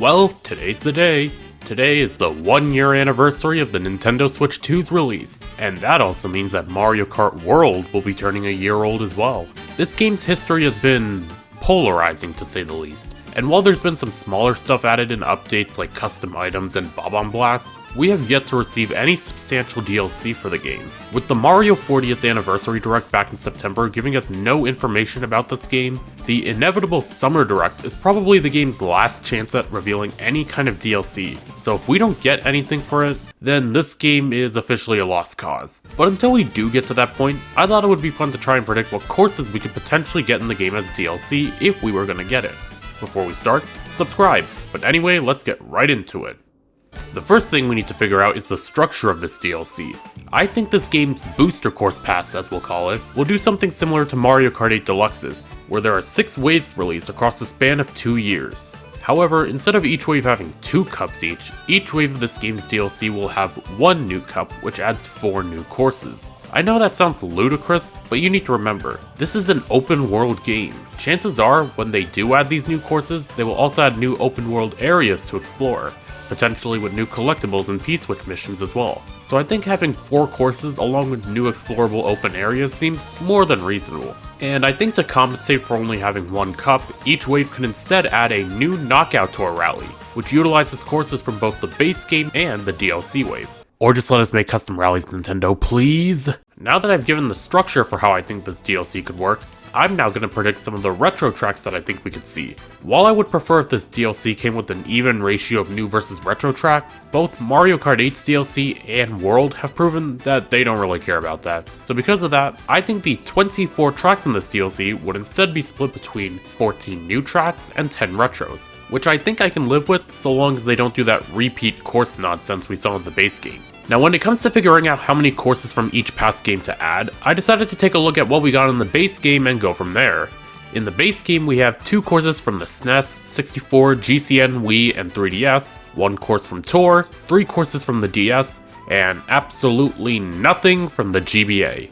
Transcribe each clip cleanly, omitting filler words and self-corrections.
Well, today's the day. Today is the 1-year anniversary of the Nintendo Switch 2's release, and that also means that Mario Kart World will be turning a year old as well. This game's history has been polarizing to say the least, and while there's been some smaller stuff added in updates like custom items and Bob-on Blast, we have yet to receive any substantial DLC for the game. With the Mario 40th Anniversary Direct back in September giving us no information about this game, the inevitable Summer Direct is probably the game's last chance at revealing any kind of DLC, so if we don't get anything for it, then this game is officially a lost cause. But until we do get to that point, I thought it would be fun to try and predict what courses we could potentially get in the game as DLC if we were gonna get it. Before we start, subscribe, but anyway, let's get right into it. The first thing we need to figure out is the structure of this DLC. I think this game's booster course pass, as we'll call it, will do something similar to Mario Kart 8 Deluxe's, where there are 6 waves released across the span of 2 years. However, instead of each wave having 2 cups each wave of this game's DLC will have 1 new cup, which adds 4 new courses. I know that sounds ludicrous, but you need to remember, this is an open world game. Chances are, when they do add these new courses, they will also add new open world areas to explore, potentially with new collectibles and P-Switch missions as well. So I think having 4 courses along with new explorable open areas seems more than reasonable. And I think to compensate for only having 1 cup, each wave could instead add a new Knockout Tour rally, which utilizes courses from both the base game and the DLC wave. Or just let us make custom rallies, Nintendo, please! Now that I've given the structure for how I think this DLC could work, I'm now going to predict some of the retro tracks that I think we could see. While I would prefer if this DLC came with an even ratio of new versus retro tracks, both Mario Kart 8's DLC and World have proven that they don't really care about that. So because of that, I think the 24 tracks in this DLC would instead be split between 14 new tracks and 10 retros, which I think I can live with so long as they don't do that repeat course nonsense we saw in the base game. Now when it comes to figuring out how many courses from each past game to add, I decided to take a look at what we got in the base game and go from there. In the base game we have 2 courses from the SNES, 64, GCN, Wii, and 3DS, 1 course from Tour, 3 courses from the DS, and absolutely nothing from the GBA.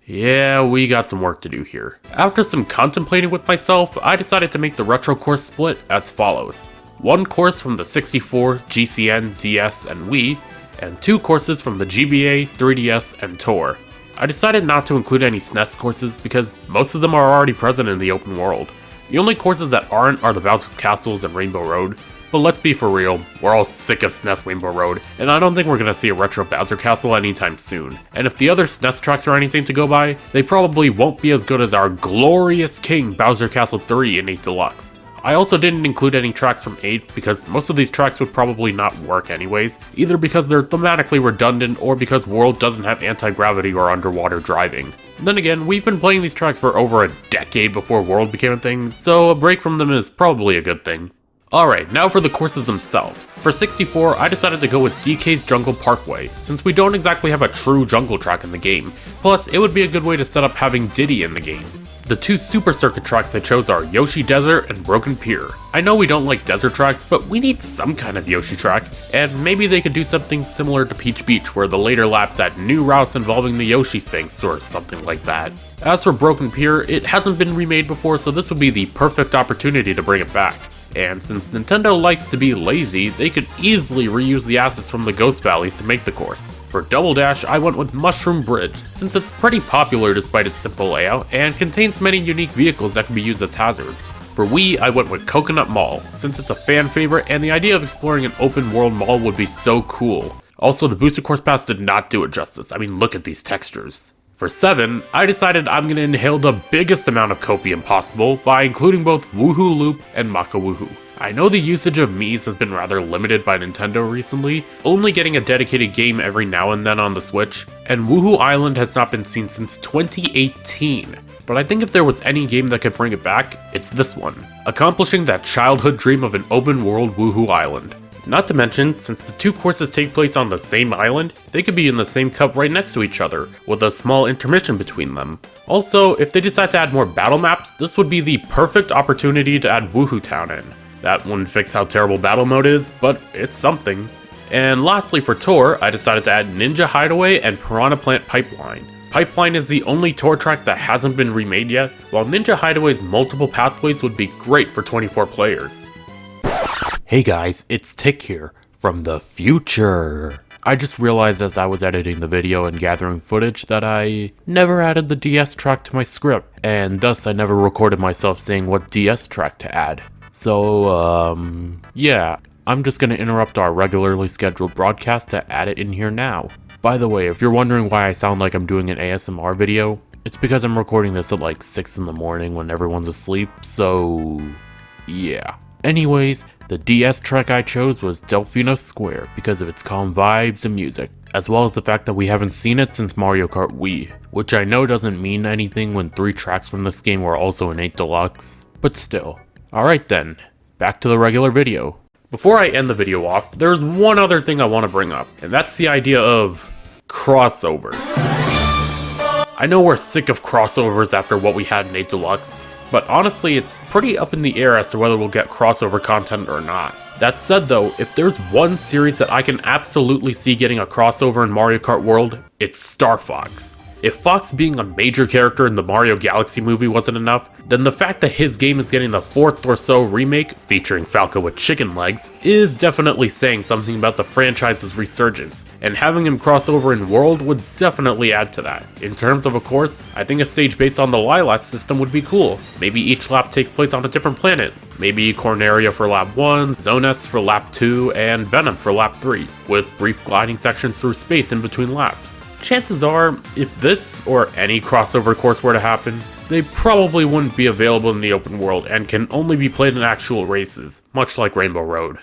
Yeah, we got some work to do here. After some contemplating with myself, I decided to make the retro course split as follows. 1 course from the 64, GCN, DS, and Wii, and 2 courses from the GBA, 3DS, and Tour. I decided not to include any SNES courses because most of them are already present in the open world. The only courses that aren't are the Bowser's Castles and Rainbow Road, but let's be for real, we're all sick of SNES Rainbow Road, and I don't think we're gonna see a retro Bowser Castle anytime soon. And if the other SNES tracks are anything to go by, they probably won't be as good as our glorious king Bowser Castle 3 in 8 Deluxe. I also didn't include any tracks from 8 because most of these tracks would probably not work anyways, either because they're thematically redundant or because World doesn't have anti-gravity or underwater driving. Then again, we've been playing these tracks for over a decade before World became a thing, so a break from them is probably a good thing. Alright, now for the courses themselves. For 64, I decided to go with DK's Jungle Parkway, since we don't exactly have a true jungle track in the game, plus it would be a good way to set up having Diddy in the game. The 2 Super Circuit tracks I chose are Yoshi Desert and Broken Pier. I know we don't like desert tracks, but we need some kind of Yoshi track, and maybe they could do something similar to Peach Beach where the later laps add new routes involving the Yoshi Sphinx or something like that. As for Broken Pier, it hasn't been remade before, so this would be the perfect opportunity to bring it back. And since Nintendo likes to be lazy, they could easily reuse the assets from the Ghost Valleys to make the course. For Double Dash, I went with Mushroom Bridge, since it's pretty popular despite its simple layout, and contains many unique vehicles that can be used as hazards. For Wii, I went with Coconut Mall, since it's a fan favorite and the idea of exploring an open world mall would be so cool. Also, the Booster Course Pass did not do it justice, I mean look at these textures. For 7, I decided I'm going to inhale the biggest amount of copium possible by including both Woohoo Loop and Maka Woohoo. I know the usage of Mii's has been rather limited by Nintendo recently, only getting a dedicated game every now and then on the Switch, and Woohoo Island has not been seen since 2018. But I think if there was any game that could bring it back, it's this one, accomplishing that childhood dream of an open world Woohoo Island. Not to mention, since the 2 courses take place on the same island, they could be in the same cup right next to each other, with a small intermission between them. Also, if they decide to add more battle maps, this would be the perfect opportunity to add Woohoo Town in. That wouldn't fix how terrible battle mode is, but it's something. And lastly for Tour, I decided to add Ninja Hideaway and Piranha Plant Pipeline. Pipeline is the only tour track that hasn't been remade yet, while Ninja Hideaway's multiple pathways would be great for 24 players. Hey guys, it's Tick here, from the future. I just realized as I was editing the video and gathering footage that I never added the DS track to my script, and thus I never recorded myself saying what DS track to add. So, yeah, I'm just gonna interrupt our regularly scheduled broadcast to add it in here now. By the way, if you're wondering why I sound like I'm doing an ASMR video, it's because I'm recording this at like 6 in the morning when everyone's asleep, so yeah. Anyways, the DS track I chose was Delfino Square because of its calm vibes and music, as well as the fact that we haven't seen it since Mario Kart Wii, which I know doesn't mean anything when 3 tracks from this game were also in 8 Deluxe, but still. Alright then, back to the regular video. Before I end the video off, there's one other thing I want to bring up, and that's the idea of crossovers. I know we're sick of crossovers after what we had in 8 Deluxe, but honestly, it's pretty up in the air as to whether we'll get crossover content or not. That said though, if there's one series that I can absolutely see getting a crossover in Mario Kart World, it's Star Fox. If Fox being a major character in the Mario Galaxy movie wasn't enough, then the fact that his game is getting the 4th or so remake, featuring Falco with chicken legs, is definitely saying something about the franchise's resurgence, and having him cross over in World would definitely add to that. In terms of a course, I think a stage based on the Lilat system would be cool. Maybe each lap takes place on a different planet. Maybe Corneria for lap 1, Zones for lap 2, and Venom for lap 3, with brief gliding sections through space in between laps. Chances are, if this or any crossover course were to happen, they probably wouldn't be available in the open world and can only be played in actual races, much like Rainbow Road.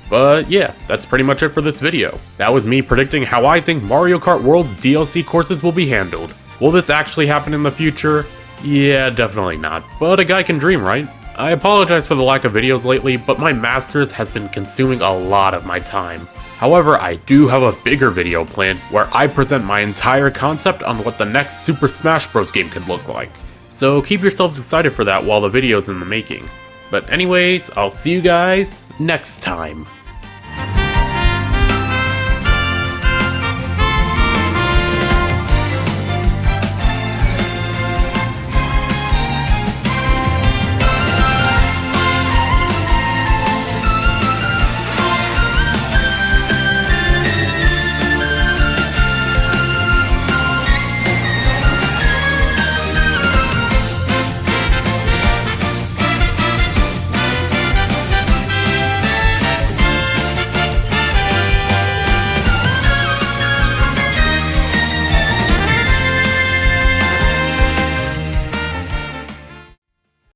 But yeah, that's pretty much it for this video. That was me predicting how I think Mario Kart World's DLC courses will be handled. Will this actually happen in the future? Yeah, definitely not, but a guy can dream, right? I apologize for the lack of videos lately, but my Masters has been consuming a lot of my time. However, I do have a bigger video planned where I present my entire concept on what the next Super Smash Bros. Game could look like. So keep yourselves excited for that while the video's in the making. But anyways, I'll see you guys next time.